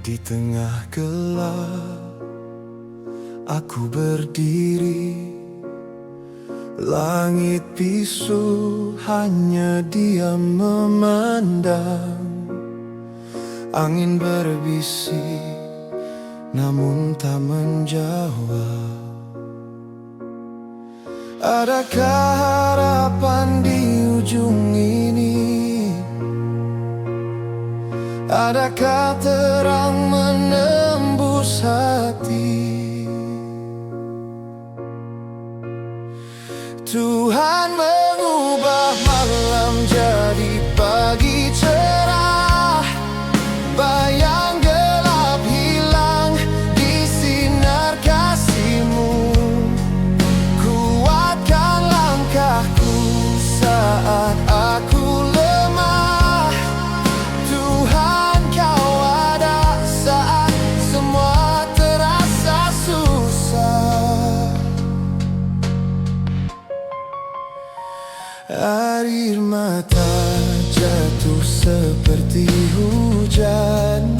Di tengah gelap aku berdiri, langit bisu hanya diam memandang. Angin berbisik namun tak menjawab. Adakah harapan di ujung ini? Adakah terang menembus hati? Tuhan mengubah malam jadi pagi cerah, bayang gelap hilang di sinar kasih-Mu. Kuatkan langkahku saat aku lemah, Tuhan Kau ada saat semua terasa susah. Air mata jatuh seperti hujan,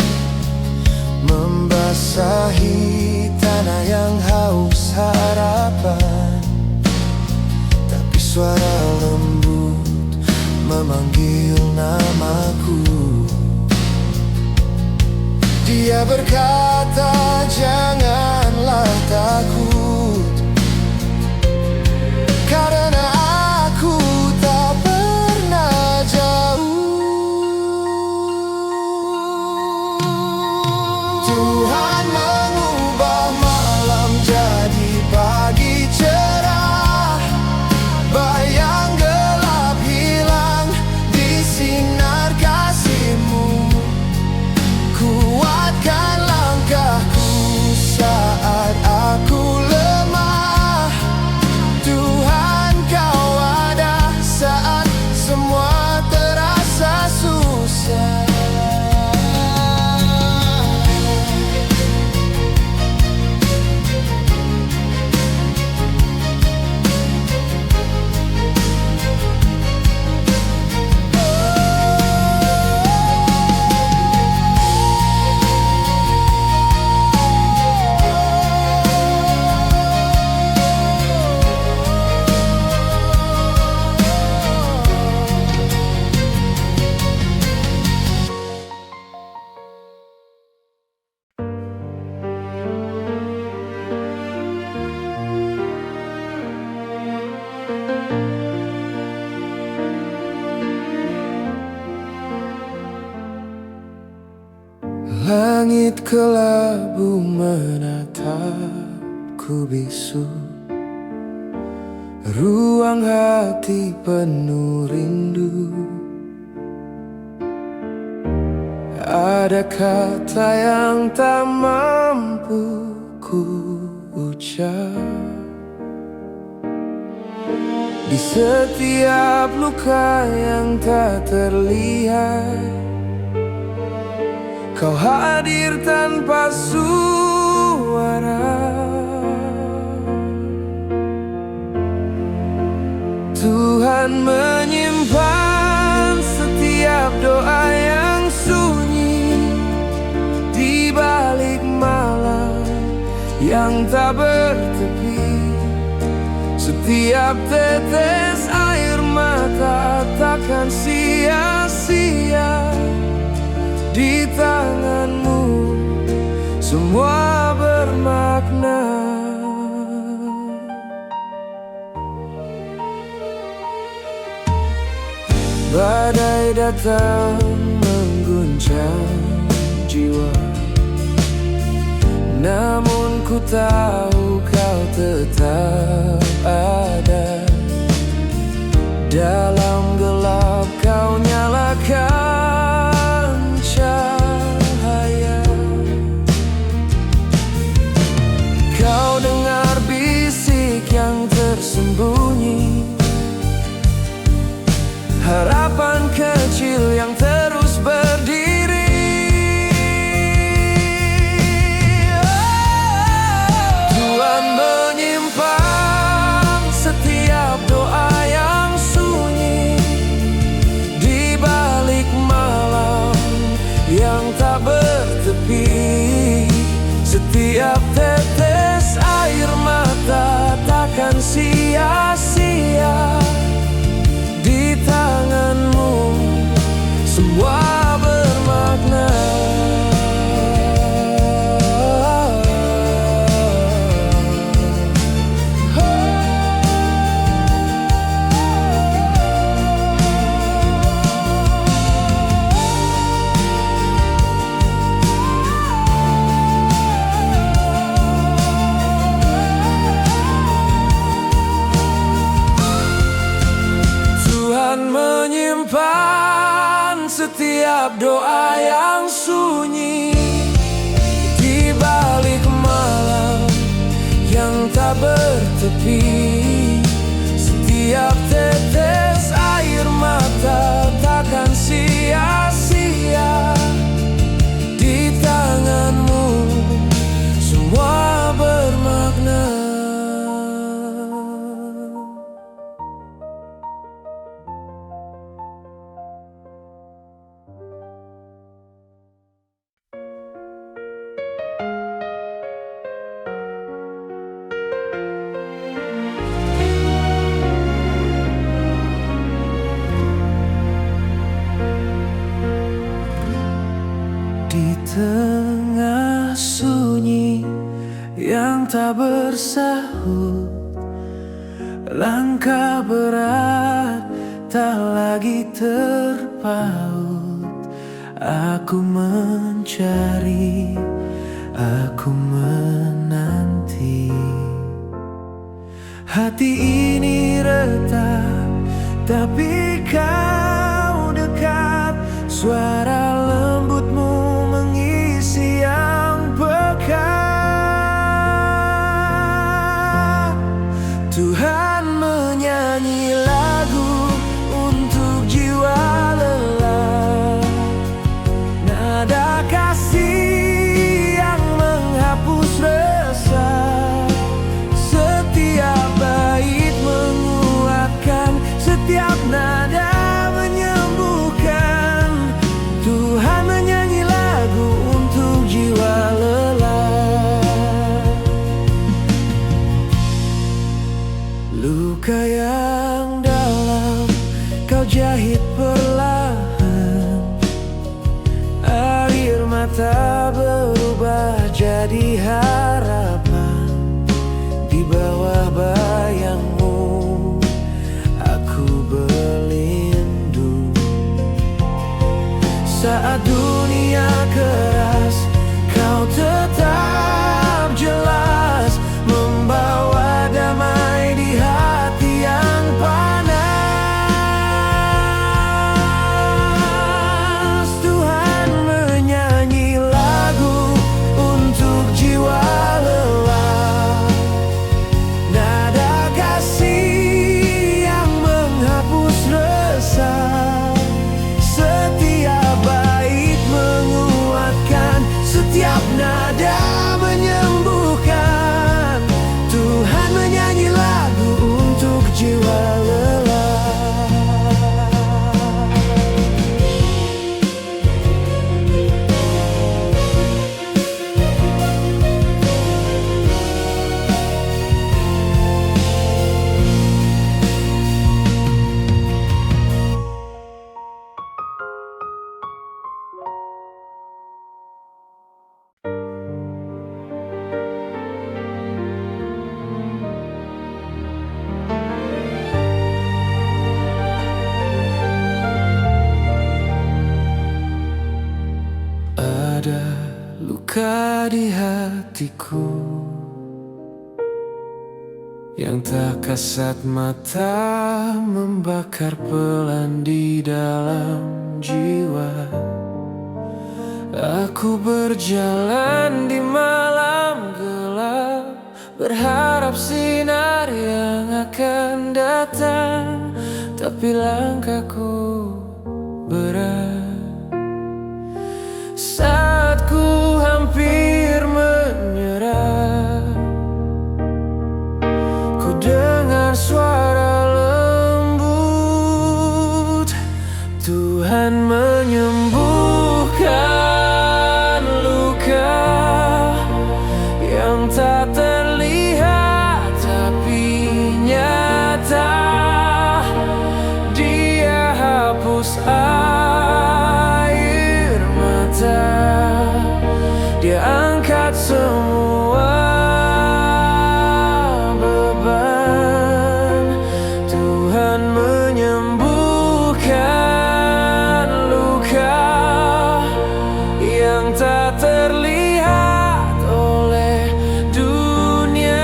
membasahi tanah yang haus harapan. Tapi suara lembut memanggil namaku. Dia berkata, janganlah takut, karena aku tak pernah jauh. Tuhan mengubah malam jadi pagi cerah, bayang gelap hilang di sinar kasih-Mu. Kuatkan langkahku saat aku lemah, Tuhan Kau ada saat semua terasa susah. Langit kelabu menatapku bisu, ruang hati penuh rindu. Ada kata yang tak mampu ku ucap, di setiap luka yang tak terlihat. Kau hadir tanpa suara. Tuhan menyimpan setiap doa yang sunyi di balik malam yang tak bertepi. Setiap tetes air mata takkan sia-sia. Di tangan-Mu semua bermakna. Badai datang mengguncang jiwa, namun ku tahu Kau tetap ada. Dalam gelap Kau nyalakan cahaya. Kau dengar bisik yang tersembunyi, harapan kecil yang terus berdiri. Tuhan menyimpan setiap doa yang sunyi di balik malam yang tak bertepi. bertepi. Setiap tetes air mata takkan sia-sia. Di tanganmu semua bermakna. Menyimpan setiap doa yang sunyi di balik malam yang tak bertepi. Setiap tetes air mata takkan sia-sia. Di tanganmu semua bermakna. Di tengah sunyi yang tak bersahut, langkah berat tak lagi terpaut. Aku mencari, aku menanti. Hati ini retak, tapi kau dekat. Suara lembutmu mengisi yang pekat. Tuhan menyanyi lagu untuk jiwa lelah. Nada kasih yang menghapus resah. Setiap bait menguatkan, setiap nada menyembuhkan. Tuhan menyanyi lagu untuk jiwa lelah. Luka yang dalam kau jahit perlahan. Air mata berubah jadi harapan. Di bawah bayangmu aku berlindung. Saat dunia keras, kau tetap jelas, membawa damai di hati yang panas. Tuhan menyanyi lagu untuk jiwa lelah. Nada kasih yang menghapus resah. Setiap bait menguatkan, setiap nada menyembuhkan. Tuhan menyanyi lagu untuk jiwa lelah. Ada luka di hatiku yang tak kasat mata, membakar pelan di dalam jiwa. Aku berjalan di malam gelap, berharap sinar yang akan datang. Tapi langkahku berat. Saat ku hampir menyerah, ku dengar suara lembut. Tuhan menyembuhkan luka tak terlihat oleh dunia.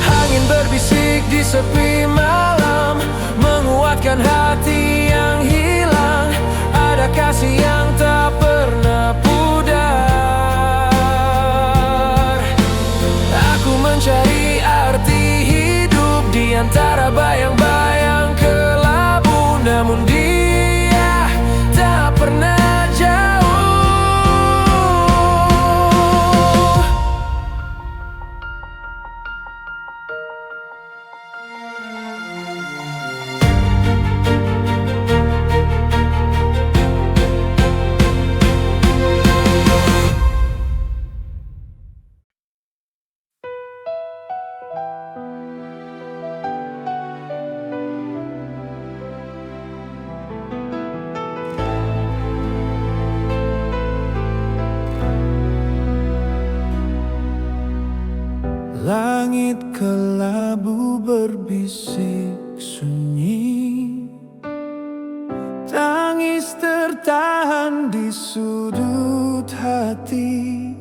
Angin berbisik di sepi malam, menguatkan hati yang hilang. Ada kasih yang tak pernah pudar. Aku mencari arti hidup di antara bayang-bayang kelabu, namun dia tak pernah jauh. Langit kelabu berbisik sunyi, tangis tertahan di sudut hati.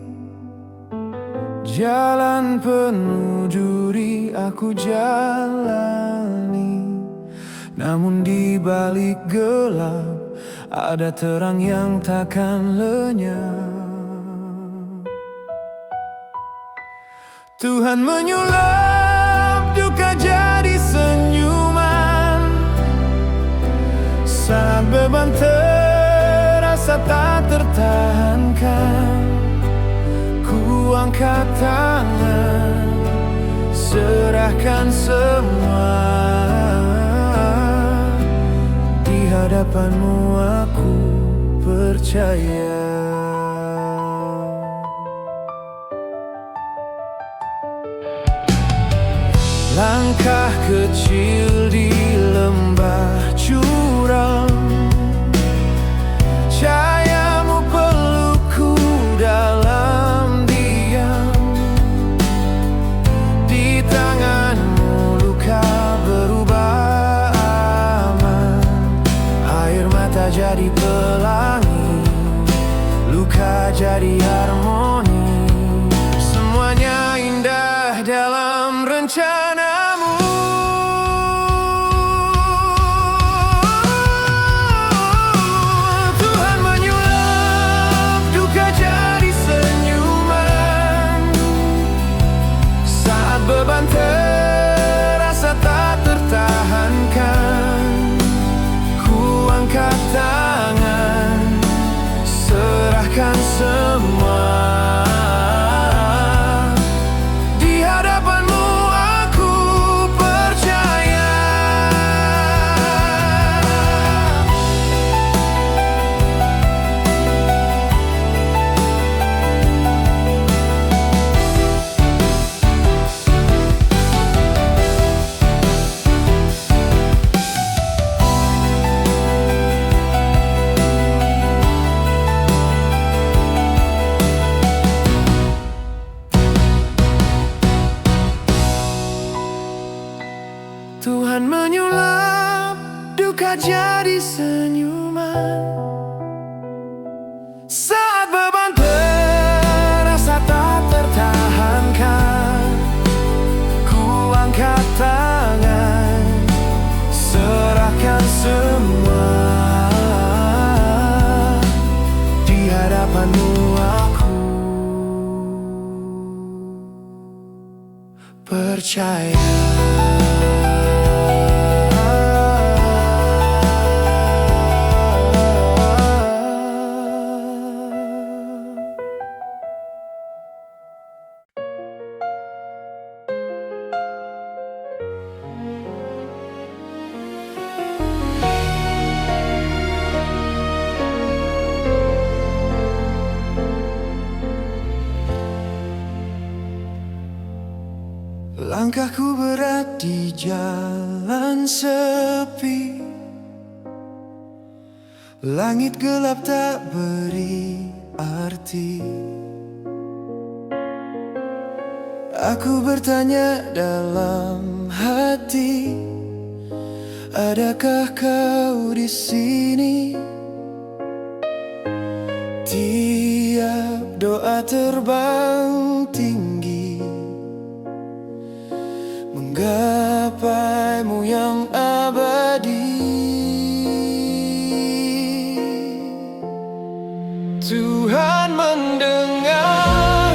Jalan penuh duri aku jalani, namun di balik gelap ada terang yang takkan lenyap. Tuhan menyulap duka jadi senyuman, saat beban terasa tak tertahankan. Ku angkat tangan, serahkan semua. Di hadapanmu aku percaya. Langkah kecil di lembah curam, cahayamu pelukku dalam diam. Di tanganmu luka berubah aman, air mata jadi pelangi, luka jadi harmoni. Semuanya indah dalam rencanamu. Tuhan menyulap duka jadi senyuman, saat beban terasa tak tertahankan. Ku angkat tangan, serahkan semua. Tuhan menyulap duka jadi senyuman, saat beban terasa tak tertahankan. Ku angkat tangan, serahkan semua. Di hadapanmu aku percaya. Langkahku berat di jalan sepi, Langit gelap tak beri arti. Aku bertanya dalam hati, adakah kau di sini? Tiap doa terbang tinggi, menggapaimu yang abadi. Tuhan mendengar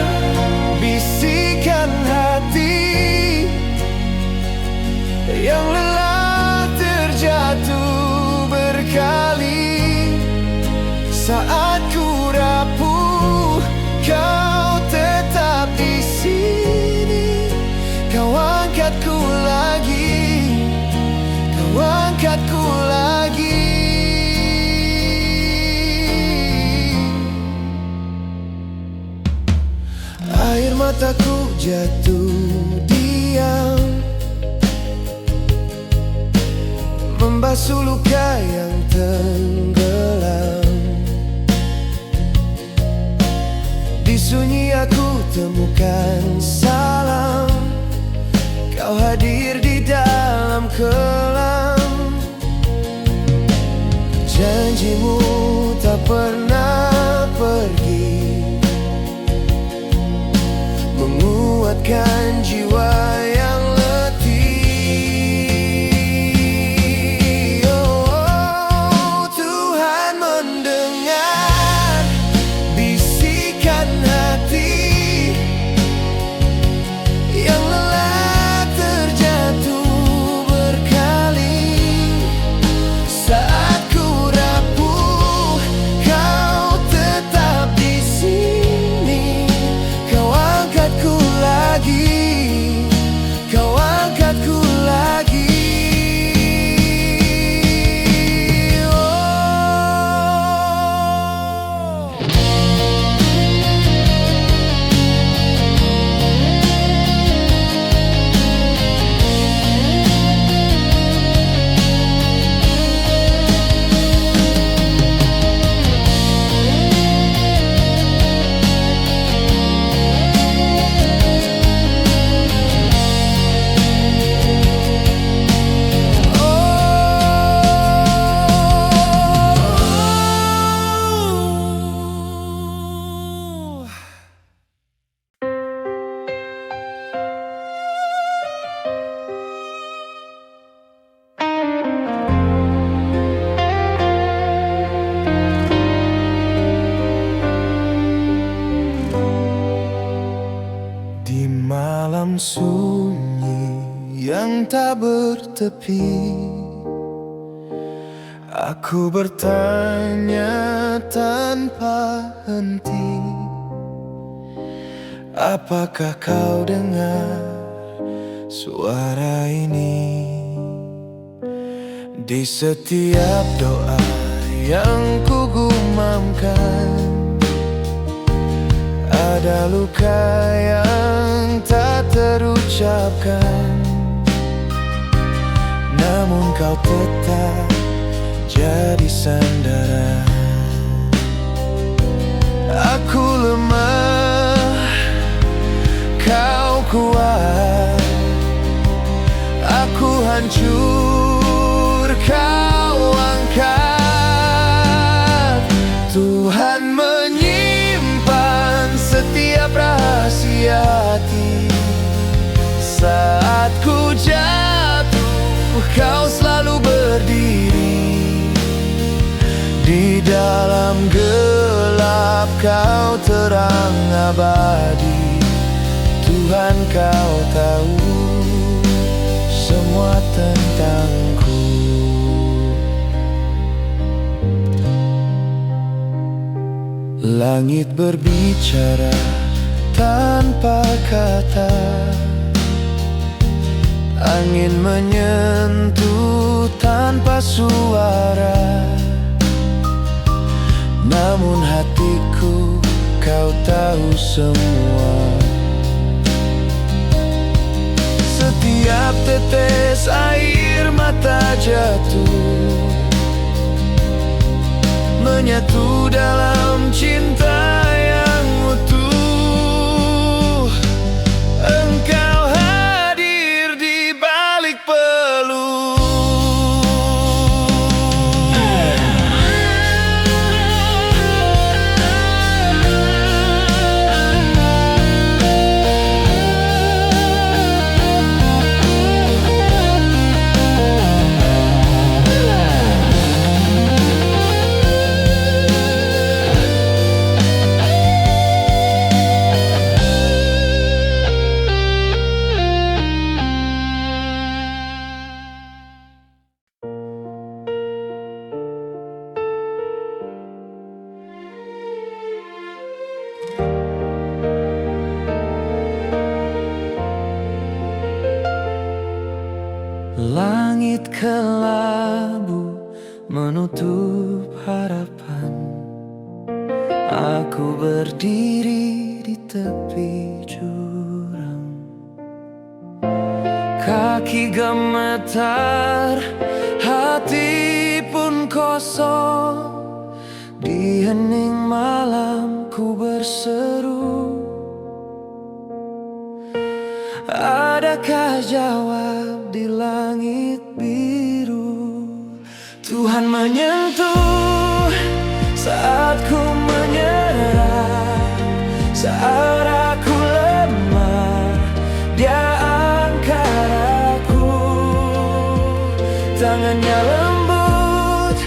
bisikan hati yang lelah terjatuh berkali. Saat ku rapuh, kau tetap di sini. Kau angkatku lagi, kau angkatku lagi. Air mataku jatuh diam, membasuh luka yang tenggelam. Di sunyi aku temukan salam, kau hadir di dalam kelam. Janjimu tak pernah pergi, menguatkan jiwa yang letih. Oh, Tuhan mendengar bisikan hati yang lelah terjatuh berkali. Saat ku rapuh, kau tetap di sini. Kau angkatku lagi, kau angkatku lagi. Di malam sunyi yang tak bertepi, aku bertanya tanpa henti, apakah kau dengar suara ini? Di setiap doa yang ku gumamkan, ada luka yang tak terucapkan. Namun kau tetap jadi sandaran. Aku lemah, kau kuat. Aku hancur, kau angkat. Tuhan menyimpan setiap rahasia hati. Saat ku jatuh, kau selalu berdiri. Di dalam gelap kau terang abadi. Tuhan, kau tahu semua tentangku. Langit berbicara tanpa kata, angin menyentuh tanpa suara. Namun hatiku, kau tahu semua. Setiap tetes air mata jatuh, menyatu dalam cinta yang utuh. Engkau hadir di balik peluh. Langit kelabu menutup harapan. Aku berdiri di tepi jurang, kaki gemetar, hati pun kosong. Di hening malam ku berseru, adakah jawab di langit biru? Tuhan menyentuh saat ku menyerah, saat aku lemah, Dia angkat aku. Tangannya lembut,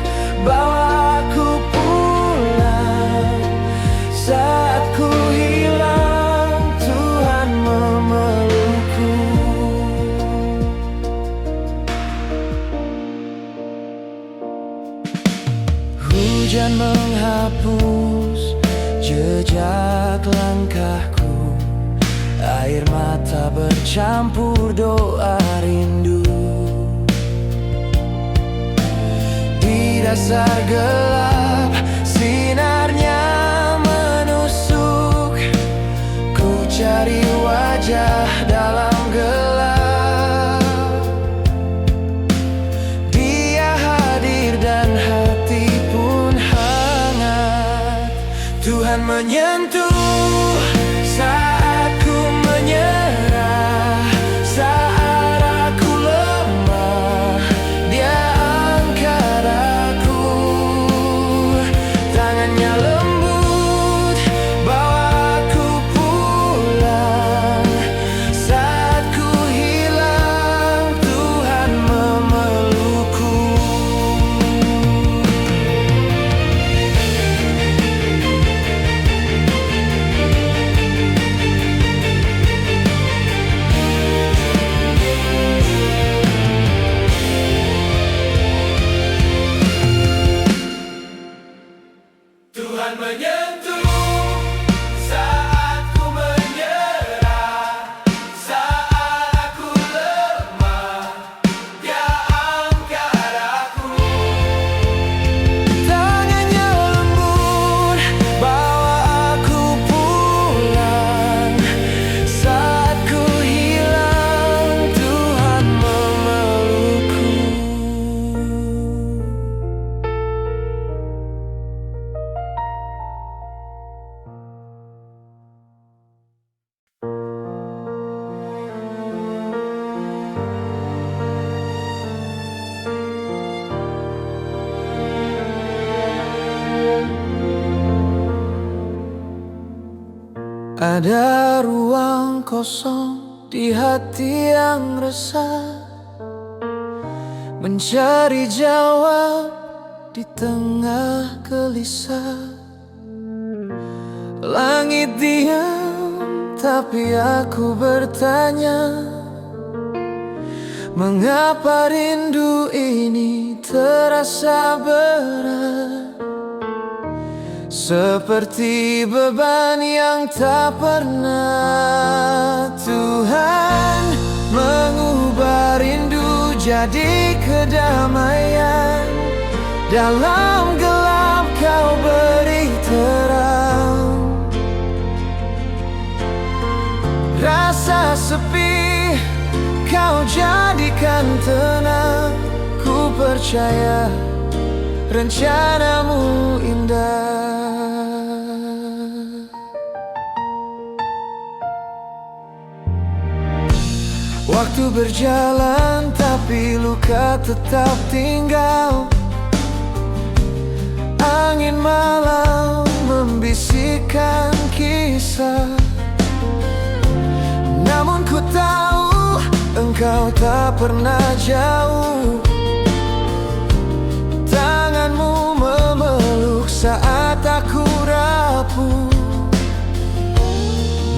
bawa aku pulang. Saat ku hilang, Tuhan memelukku. Hujan menghapus jejak langkahku, air mata bercampur doa rindu. Di dasar gelap sinarnya menusuk, ku cari wajah dalam gelap. Dia hadir dan hati pun hangat. Tuhan menyentuh saat ku menyerah, saat aku lemah, Dia angkat aku. Tangannya lembut, bawa aku pulang. Saat ku hilang, Tuhan memelukku. Tuhan menyentuh saat ku menyerah, saat aku lemah, Dia angkat aku. Tangannya lembut, bawa aku pulang. Saat ku hilang, Tuhan memelukku. Ada ruang kosong di hati yang resah, mencari jawab di tengah gelisah. Langit diam, tapi aku bertanya, mengapa rindu ini terasa berat? Seperti beban yang tak pernah. Tuhan mengubah rindu jadi kedamaian. Dalam gelap Kau beri terang. Rasa sepi Kau jadikan tenang. Ku percaya rencanamu indah. Waktu berjalan tapi luka tetap tinggal. Angin malam membisikkan kisah, namun ku tahu engkau tak pernah jauh. Tanganmu memeluk saat aku rapuh,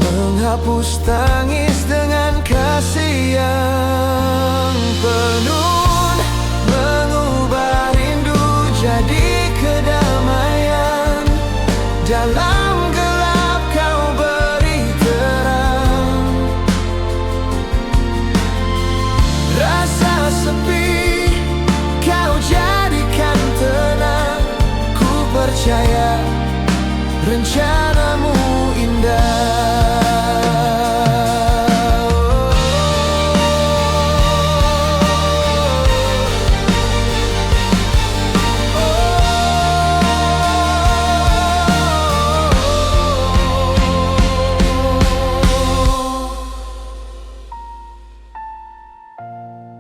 menghapus tangis dengan kasih yang penuh, mengubah rindu jadi kedamaian. Dalam gelap kau beri terang, rasa sepi kau jadikan tenang. Ku percaya rencanamu indah.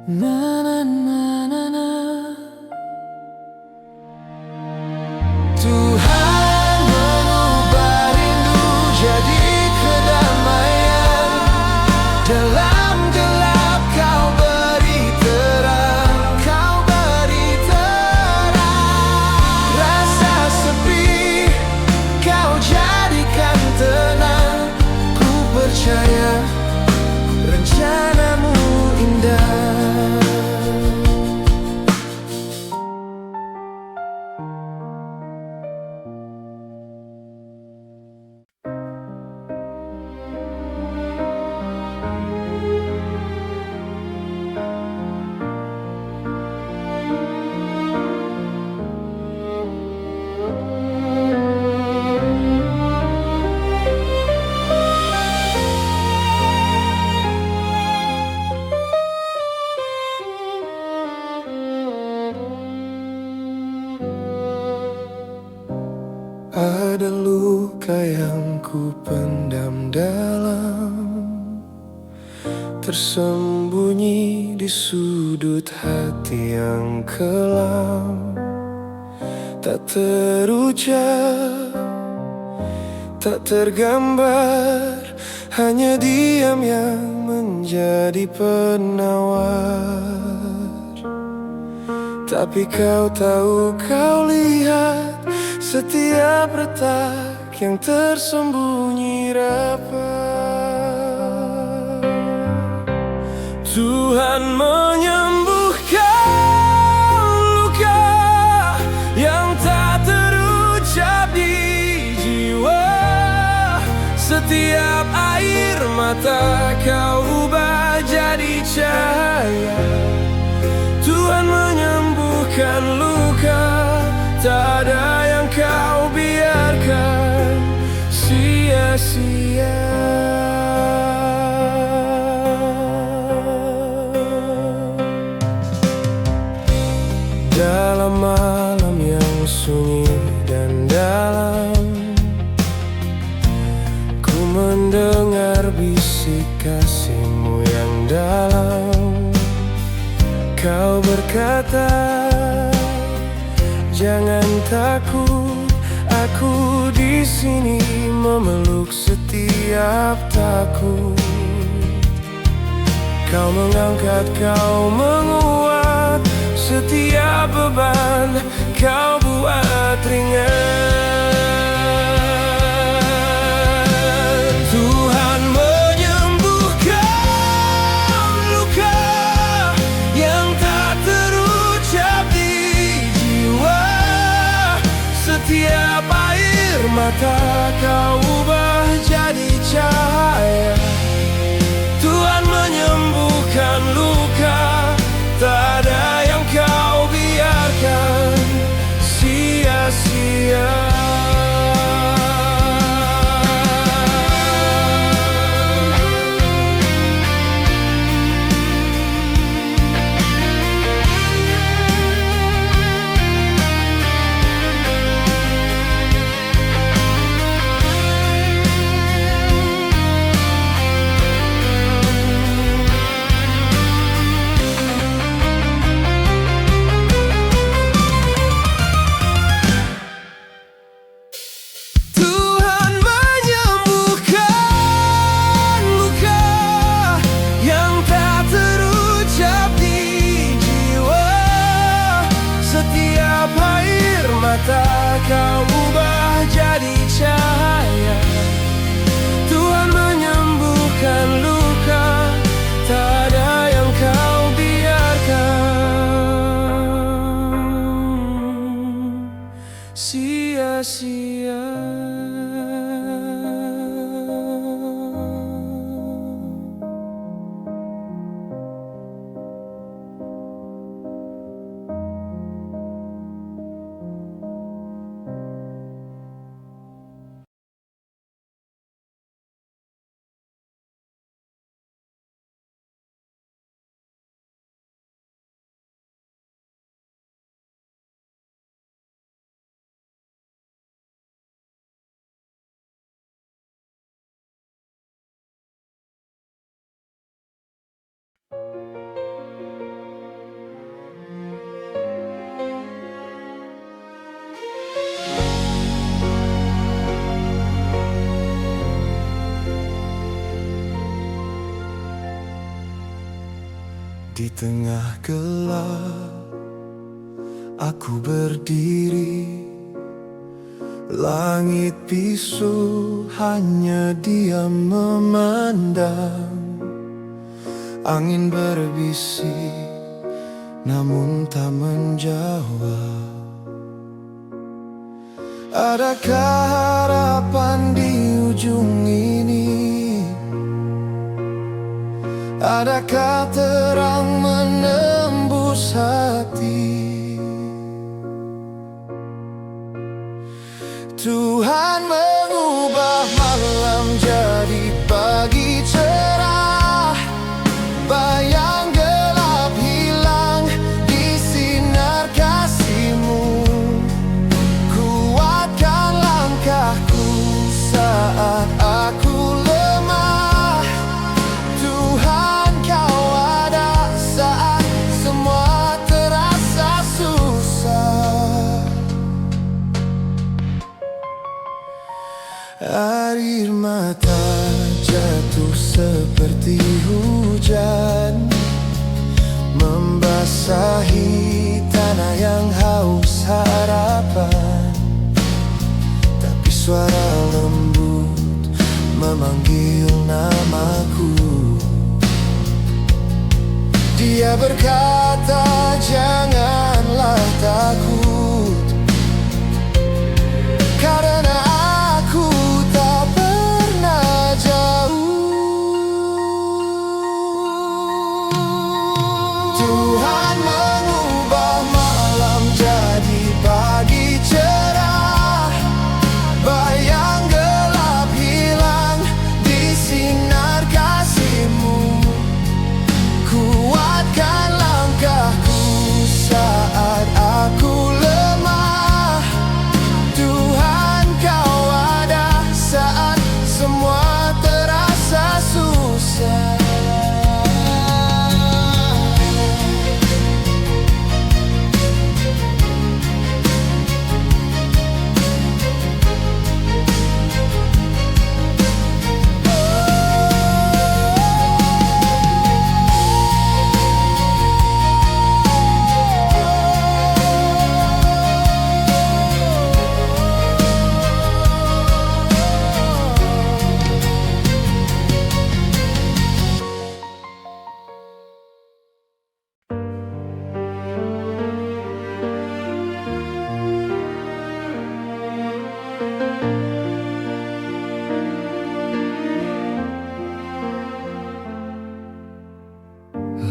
Na na na na na. Tuhan mengubah rindu jadi kedamaian. Dalam gelap kau beri terang, kau beri terang. Rasa sepi kau jadikan tenang. Ku percaya rencanamu indah. Ada luka yang ku pendam dalam, tersembunyi di sudut hati yang kelam. Tak terucap, tak tergambar, hanya diam yang menjadi penawar. Tapi kau tahu, kau lihat setiap retak yang tersembunyi rapat. Tuhan menyembuhkan luka yang tak terucap di jiwa. Setiap air mata kau ubah jadi cahaya. Tuhan menyembuhkan luka, tak ada yang kau biarkan sia-sia. Dalam malam yang sunyi dan dalam, ku mendengar bisik kasihmu yang dalam. Kau berkata, jangan takut, aku di sini memeluk setiap takut. Kau mengangkat, kau menguat, setiap beban kau buat ringan. Tuhan menyembuhkan luka yang tak terucap di jiwa. Setiap air mata kau ubah jadi cahaya. Tuhan menyembuhkan luka, tak ada yang kau biarkan sia-sia. Di tengah gelap aku berdiri, langit bisu hanya diam memandang. Angin berbisik namun tak menjawab. Adakah harapan di ujung ini? Adakah terang menembus hati? Tuhan mengubah malam jadi pagi cerah, bayang gelap hilang di sinar kasih-Mu. Kuatkan langkahku saat aku lemah, Tuhan Kau ada saat semua terasa susah. Air mata jatuh seperti hujan, membasahi tanah yang haus harapan. Tapi suara lembut memanggil namaku. Dia berkata, janganlah takut, karena aku tak pernah jauh. Tuhan mengubah malam jadi pagi cerah, bayang gelap hilang di sinar kasih-Mu. Kuatkan langkahku saat aku lemah, Tuhan Kau ada saat semua terasa susah.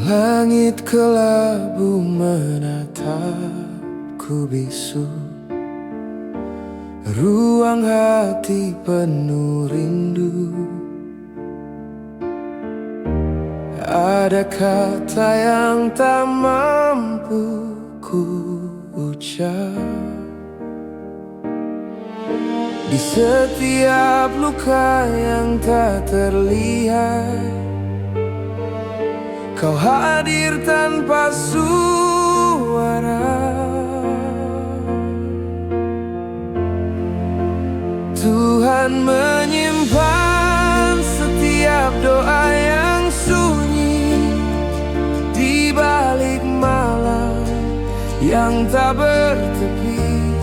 Langit kelabu menatapku bisu, ruang hati penuh rindu. Ada kata yang tak mampu ku ucap, di setiap luka yang tak terlihat. Kau hadir tanpa suara. Tuhan menyimpan setiap doa yang sunyi di balik malam yang tak bertepi.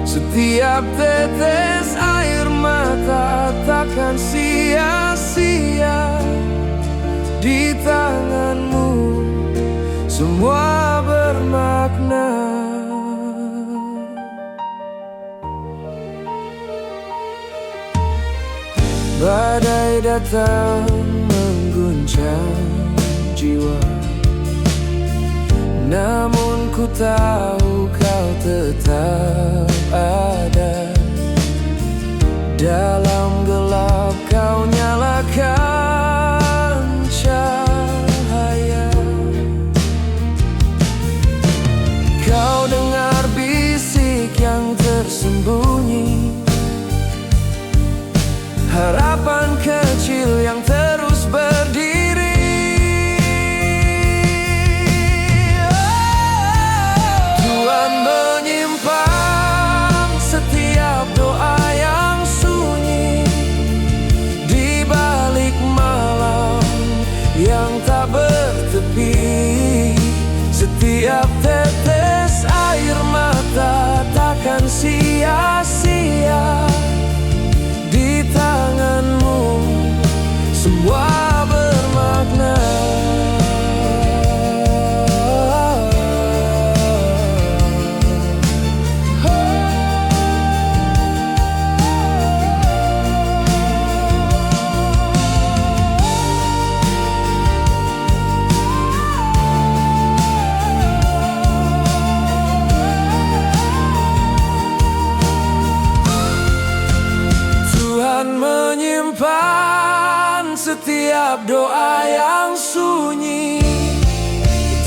Setiap tetes air mata takkan sia-sia. Di tangan-Mu semua bermakna. Badai datang mengguncang jiwa, namun ku tahu Kau tetap ada. Dalam gelap Kau nyalakan cahaya. Kau dengar bisik yang tersembunyi, harapan kecil yang terus berdiri. menyimpan setiap doa yang sunyi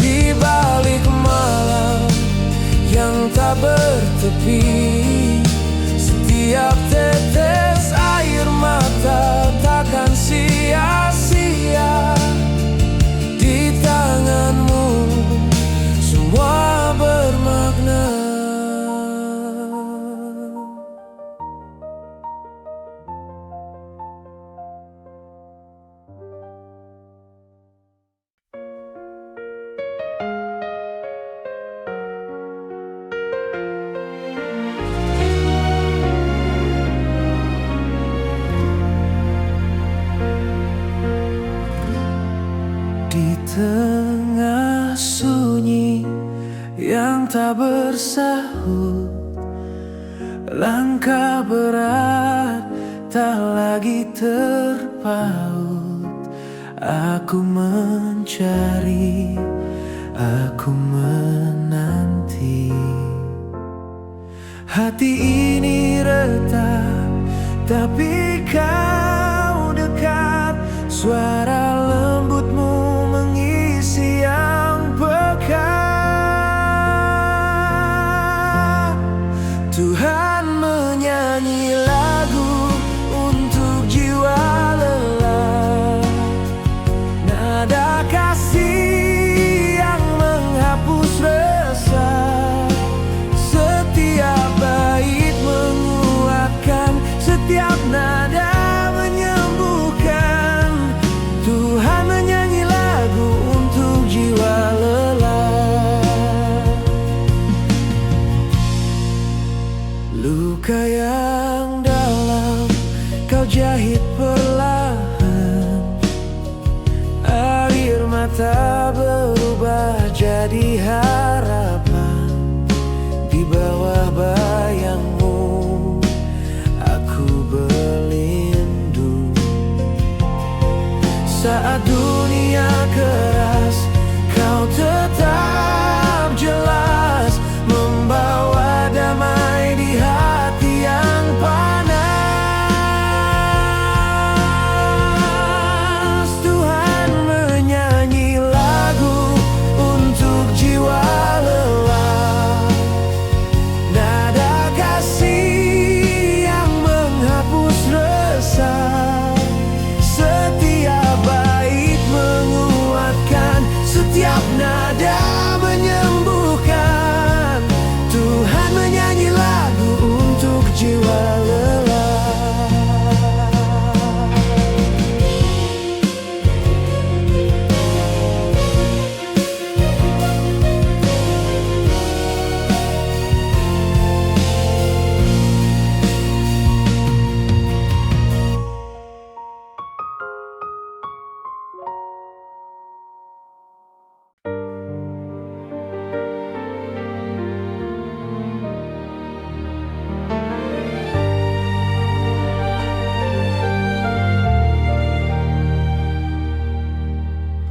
di balik malam yang tak bertepi. Setiap tetes air mata takkan sia-sia. Di tanganmu semua bermakna. Di tengah sunyi yang tak bersahut, langkah berat tak lagi terpaut. Aku mencari, aku menanti. Hati ini retak, tapi kau dekat. Suara lembutmu mengisi yang pekat. Tuhan menyanyi lagu untuk jiwa lelah. Nada kasih yang menghapus resah. Setiap bait menguatkan, setiap nada menyembuhkan. Tuhan menyanyi lagu untuk jiwa lelah. Luka yang dalam kau jahit perlahan. Air mata berubah jadi harapan. Di bawah bayangmu aku berlindung. Saat dunia keras, kau tetap jelas, membawa damai di hati yang panas. Tuhan menyanyi lagu untuk jiwa lelah. Nada kasih yang menghapus resah. Setiap bait menguatkan, setiap nada menyembuhkan. Tuhan menyanyi lagu untuk jiwa lelah.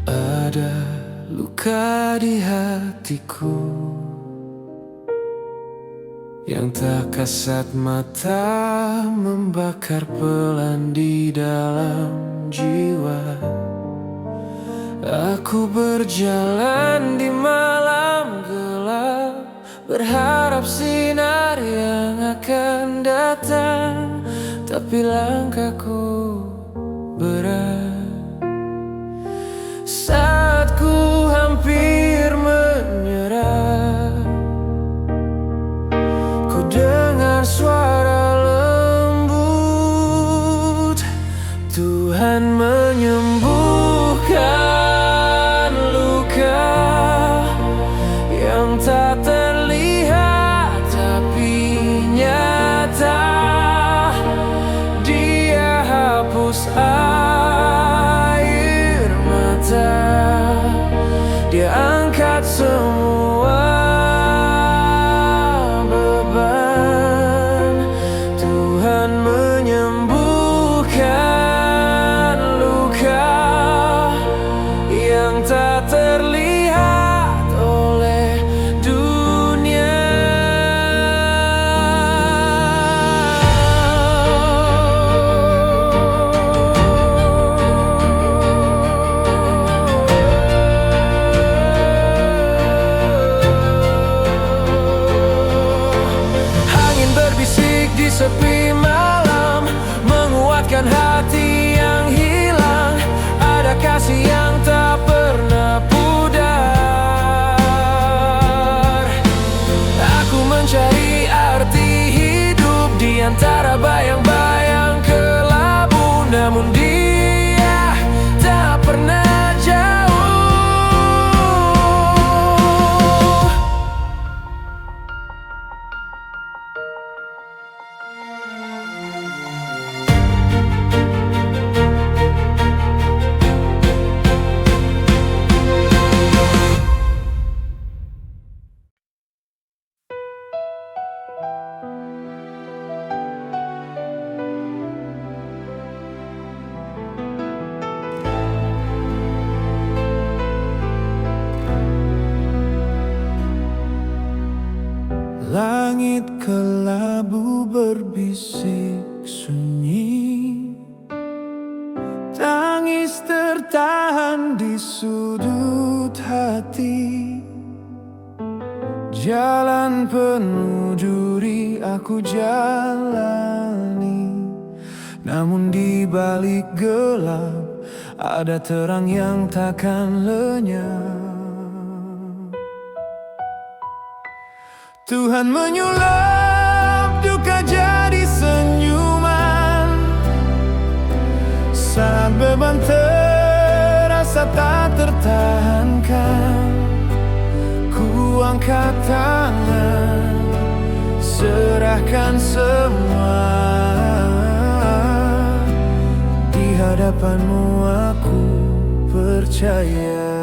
Ada luka di hatiku yang tak kasat mata, membakar pelan di dalam jiwa. Aku berjalan di malam gelap, berharap sinar yang akan datang. Tapi langkahku berat. Saat ku hampir menyerah, ku dengar suara lembut. Tuhan menyembuhkan luka yang tak terlihat tapi nyata. Dia hapus mengingatkan hati yang hilang, ada kasih yang tak pernah pudar. Aku mencari arti hidup di antara bayang-bayang kelabu, namun dia tak pernah jauh. Langit kelabu berbisik sunyi, tangis tertahan di sudut hati. Jalan penuh duri aku jalani, namun di balik gelap ada terang yang takkan lenyap. Tuhan menyulap duka jadi senyuman, saat beban terasa tak tertahankan. Ku angkat tangan, serahkan semua. Di hadapanmu aku percaya.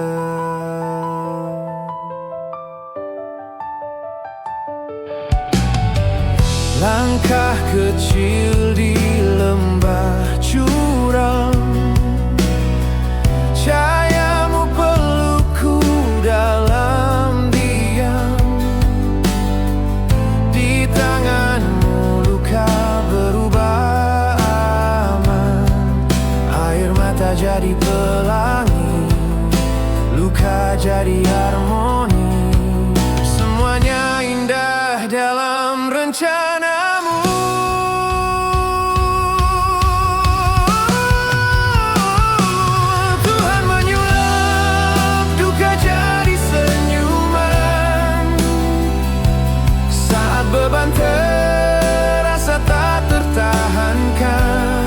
Langkah kecil di lembah curam, cahayamu pelukku dalam diam. Di tanganmu luka berubah aman, air mata jadi pelangi, luka jadi harmoni. Semuanya indah dalam rencanamu. Tuhan menyulap duka jadi senyuman, saat beban terasa tak tertahankan.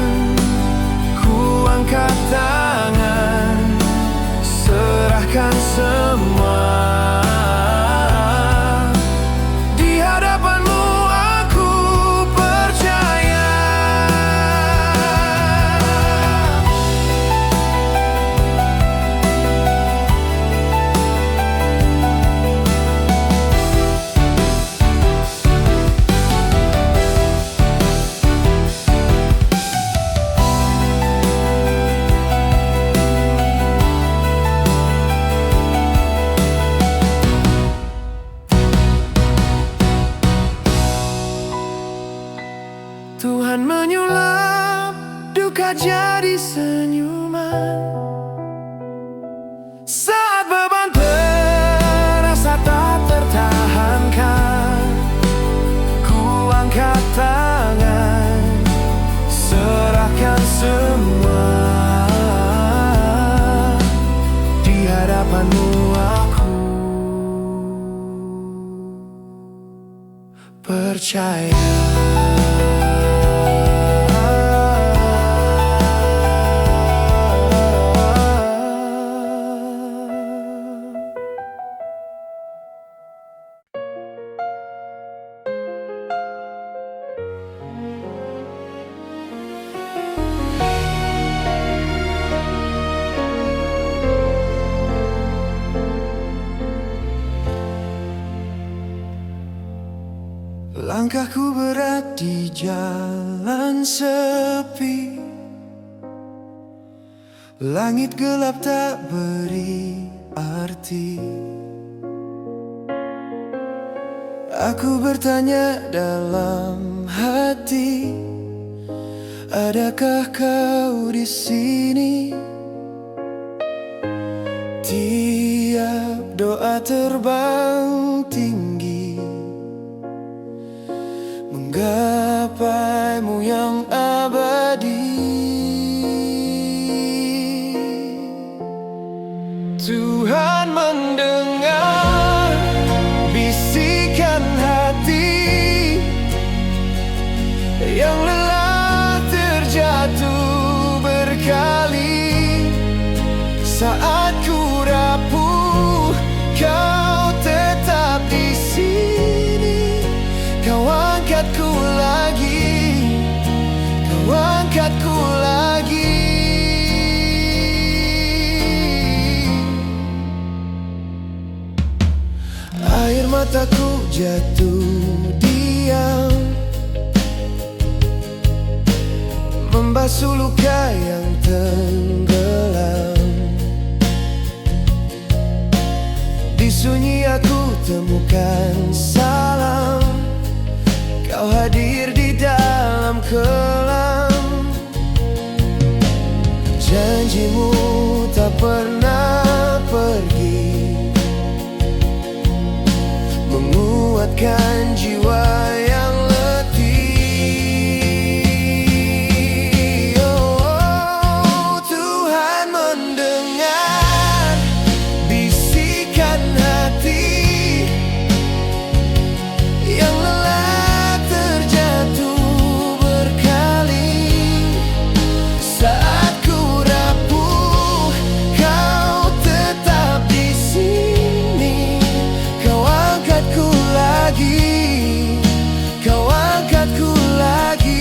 Ku angkat tangan, serahkan semua. Tuhan menyulap duka jadi senyuman, saat beban terasa tak tertahankan. Ku angkat tangan, serahkan semua. Di hadapanmu aku percaya. Langkahku berat di jalan sepi, langit gelap tak beri arti. Aku bertanya dalam hati, adakah kau di sini? Tiap doa terbang tinggi, menggapaimu yang abadi. mataku jatuh diam, membasuh luka yang tenggelam. Di sunyi aku temukan salam, kau hadir di dalam kelam. Janjimu tak pernah pergi, menguatkan jiwa yang letih. Oh, Tuhan mendengar bisikan hati yang lelah terjatuh berkali. Saat ku rapuh, kau tetap di sini. Kau angkatku lagi, kau angkatku lagi.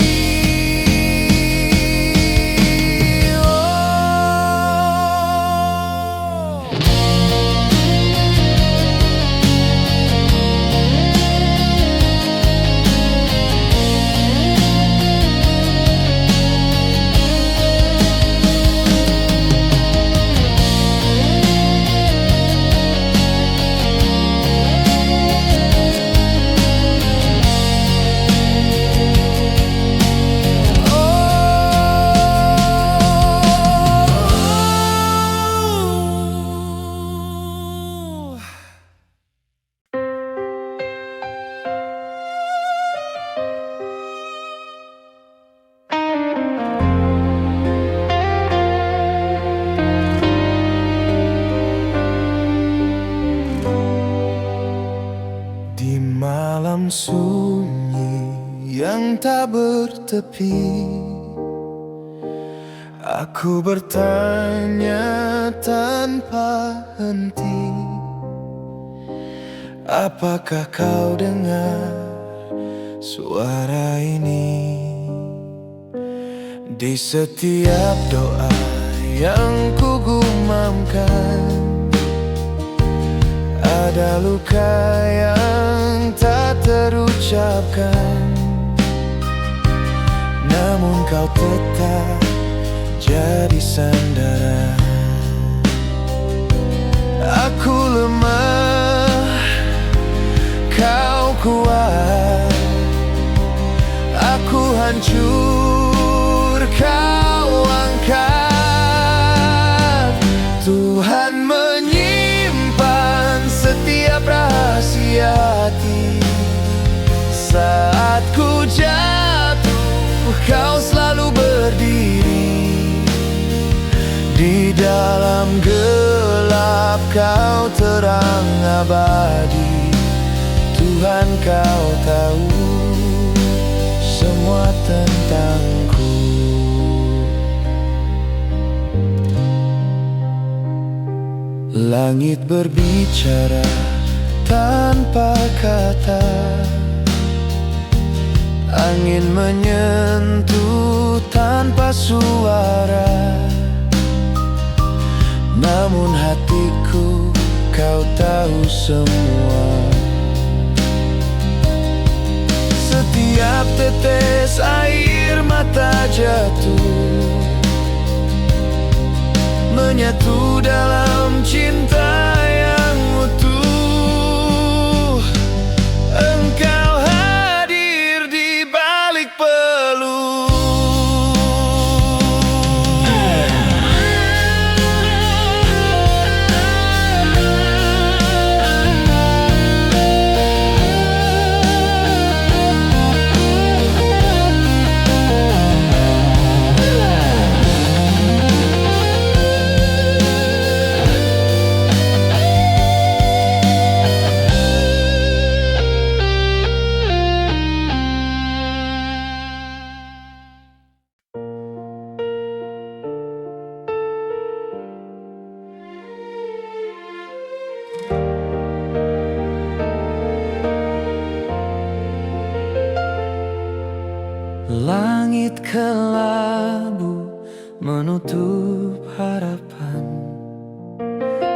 Di malam sunyi yang tak bertepi, aku bertanya tanpa henti, apakah kau dengar suara ini? Di setiap doa yang ku gumamkan, ada luka yang tak terucapkan. Namun kau tetap jadi sandaran. Aku lemah, kau kuat. Aku hancur, kau angkat. Tuhan menyimpan setiap rahasia hati. Saat ku jatuh, kau selalu berdiri. Di dalam gelap kau terang abadi. Tuhan, kau tahu semua tentangku. Langit berbicara tanpa kata, angin menyentuh tanpa suara. Namun hatiku, kau tahu semua. Setiap tetes air mata jatuh, menyatu dalam cinta yang utuh. Engkau hadir di balik peluh. Langit kelabu menutup harapan.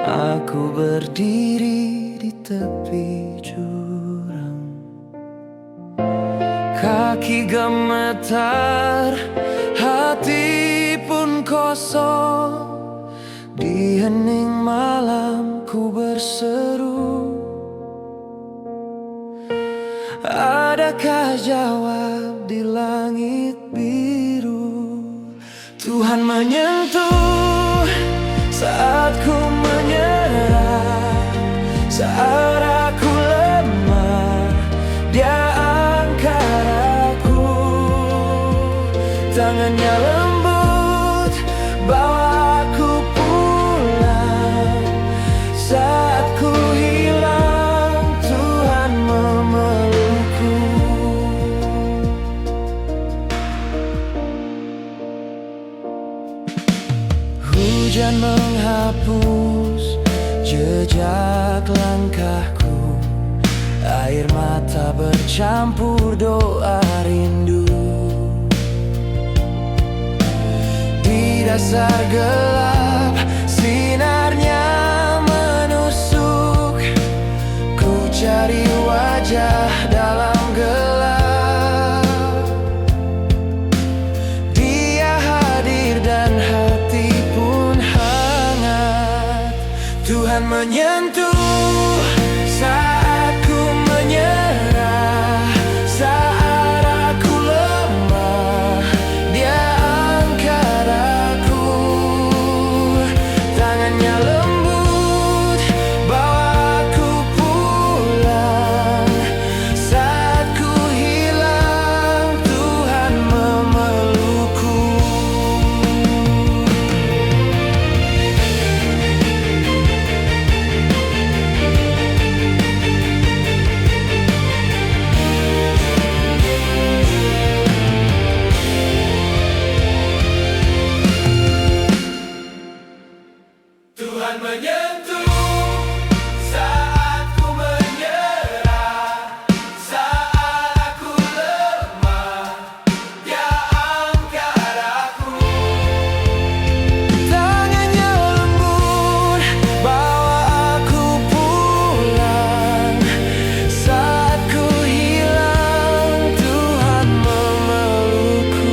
Aku berdiri di tepi jurang. kaki gemetar, hati pun kosong. Di hening malam ku berseru, adakah jawab di langit biru? Tuhan menyentuh saat ku menyerah, saat aku lemah, Dia angkat aku. Tangannya lembut, bawa aku pulang. Saat ku hilang, Tuhan memelukku. Hujan menghapus jejak langkahku, air mata bercampur doa rindu. Di dasar gelap, sinarnya menusuk. Ku cari wajah dalam gelap, Dia hadir dan hati pun hangat. Tuhan menyentuh saat ku menyerah, saat aku lemah, Dia angkat aku. Tangannya lembut, bawa aku pulang. Saat ku hilang, Tuhan memelukku. Tuhan menyentuh saat ku menyerah, saat aku lemah, Dia angkat aku. Tangannya lembut, bawa aku pulang. Saat ku hilang, Tuhan memelukku.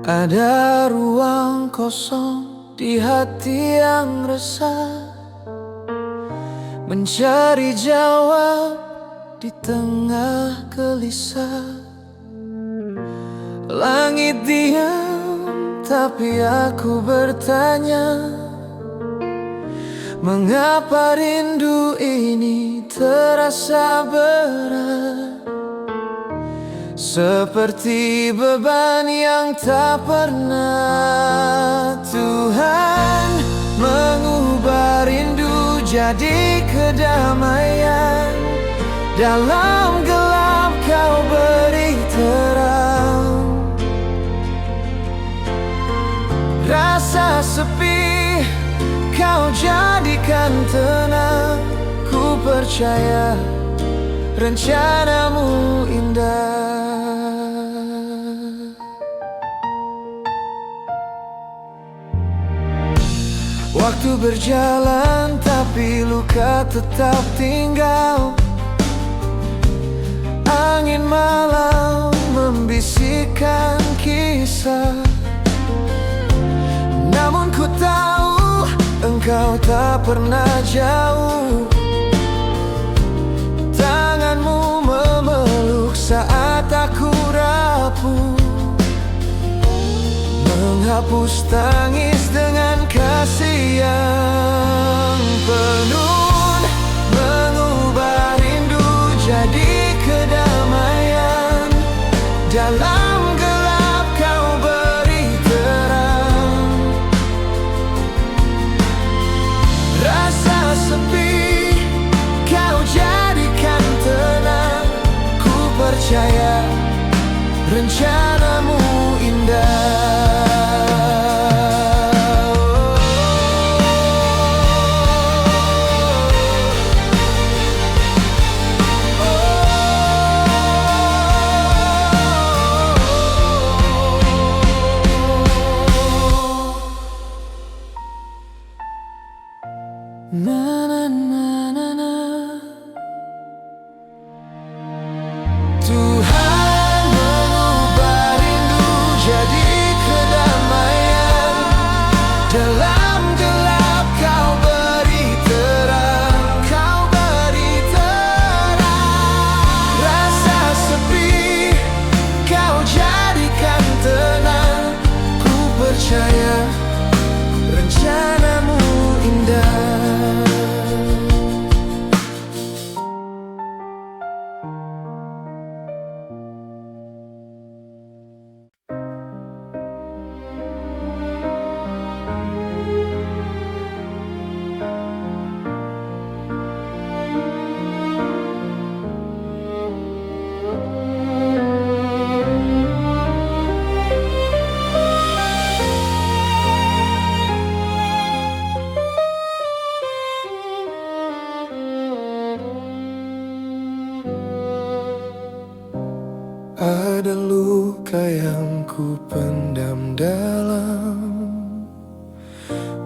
Ada ruang kosong di hati yang resah, mencari jawab di tengah gelisah. Langit diam, tapi aku bertanya, mengapa rindu ini terasa berat? Seperti beban yang tak pernah. Tuhan mengubah rindu jadi kedamaian. Dalam gelap Kau beri terang. Rasa sepi Kau jadikan tenang. Ku percaya rencanamu indah. Waktu berjalan tapi luka tetap tinggal. Angin malam membisikkan kisah. Namun ku tahu Engkau tak pernah jauh. Tanganmu memeluk saat aku rapuh, menghapus tangis dengan kasih yang penuh. Mengubah rindu jadi kedamaian. Dalam gelap Kau beri terang. Rasa sepi Kau jadikan tenang. Ku percaya rencanamu indah. ada luka yang ku pendam dalam,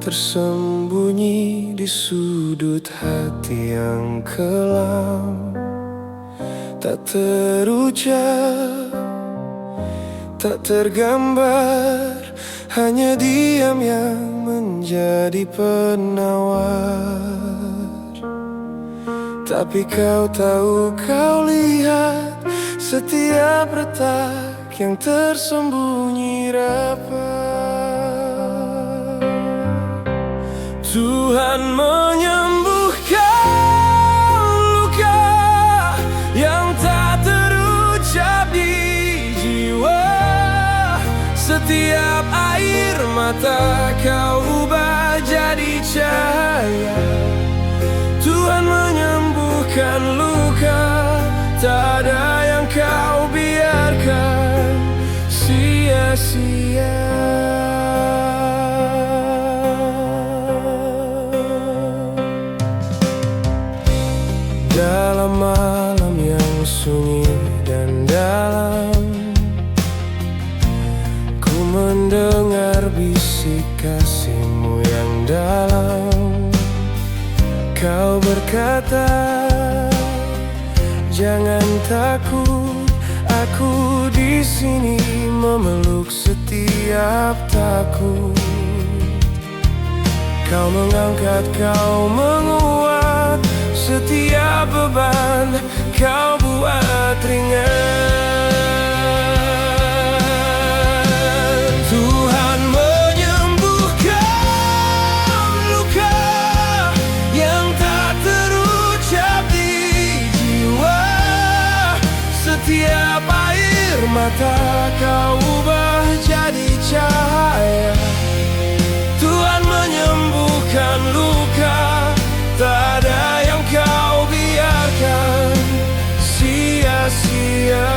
tersembunyi di sudut hati yang kelam. Tak terucap, tak tergambar, hanya diam yang menjadi penawar. Tapi kau tahu, kau lihat setiap retak yang tersembunyi rapat. Tuhan menyembuhkan luka yang tak terucap di jiwa. Setiap air mata kau ubah jadi cahaya. Tuhan menyembuhkan luka, tak ada yang kau biarkan sia-sia. Dalam malam yang sunyi dan dalam, ku mendengar bisik kasihmu yang dalam. Kau berkata, jangan takut, aku di sini memeluk setiap takut. Kau mengangkat, kau menguat, setiap beban kau buat ringan. Tuhan menyembuhkan luka yang tak terucap di jiwa. Setiap air mata kau ubah jadi cahaya. Tuhan menyembuhkan luka, tak ada yang kau biarkan sia-sia.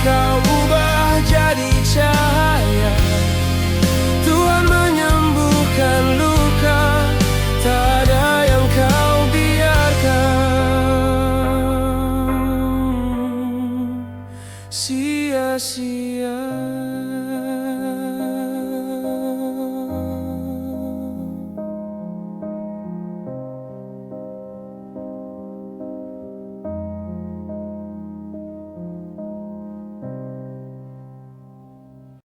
Kau ubah